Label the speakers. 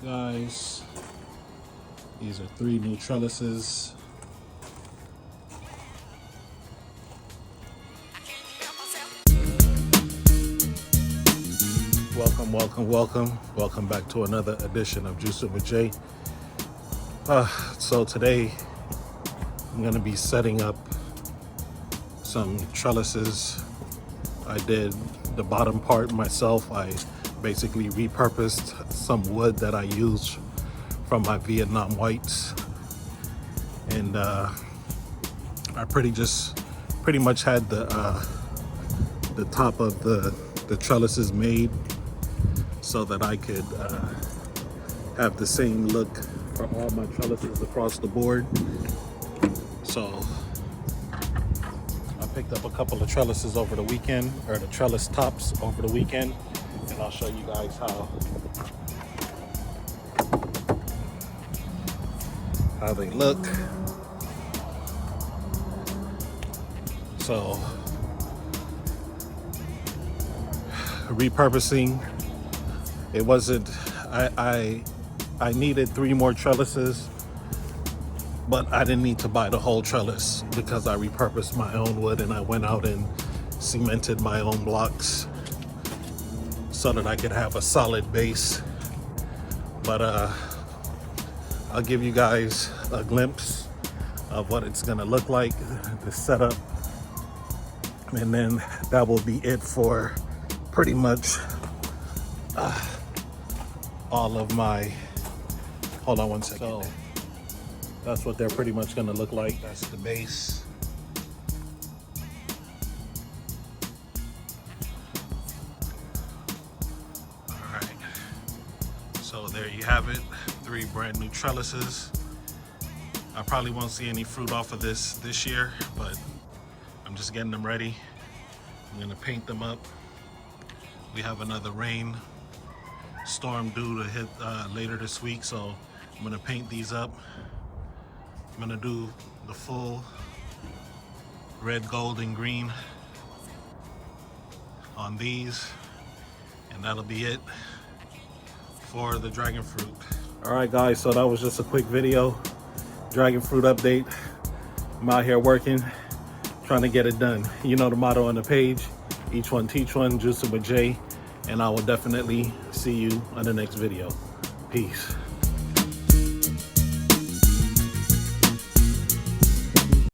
Speaker 1: Guys, these are 3 new trellises. Welcome back to another edition of Juicing with Jay. So today I'm gonna be setting up some trellises. I did the bottom part myself. I basically repurposed some wood that I used from my Vietnam whites, and I pretty much had the top of the trellises made so that I could have the same look for all my trellises across the board. So I picked up a couple of trellises over the weekend, or the trellis tops over the weekend, and I'll show you guys how they look. So repurposing, it wasn't, I needed 3 more trellises, but I didn't need to buy the whole trellis because I repurposed my own wood and I went out and cemented my own blocks so that I could have a solid base. But I'll give you guys a glimpse of what it's gonna look like, the setup, and then that will be it for pretty much all of my, hold on one second. So that's what they're pretty much gonna look like. That's the base. All right, so there you have it, 3 brand new trellises. I probably won't see any fruit off of this year, but I'm just getting them ready. I'm gonna paint them up. We have another rain storm due to hit later this week, so I'm gonna paint these up. I'm gonna do the full red, gold, and green on these, and that'll be it for the dragon fruit. All right, guys, so that was just a quick video, dragon fruit update. I'm out here working, trying to get it done. You know the motto on the page: each one teach one, juicing with Jay, and I will definitely see you on the next video. Peace.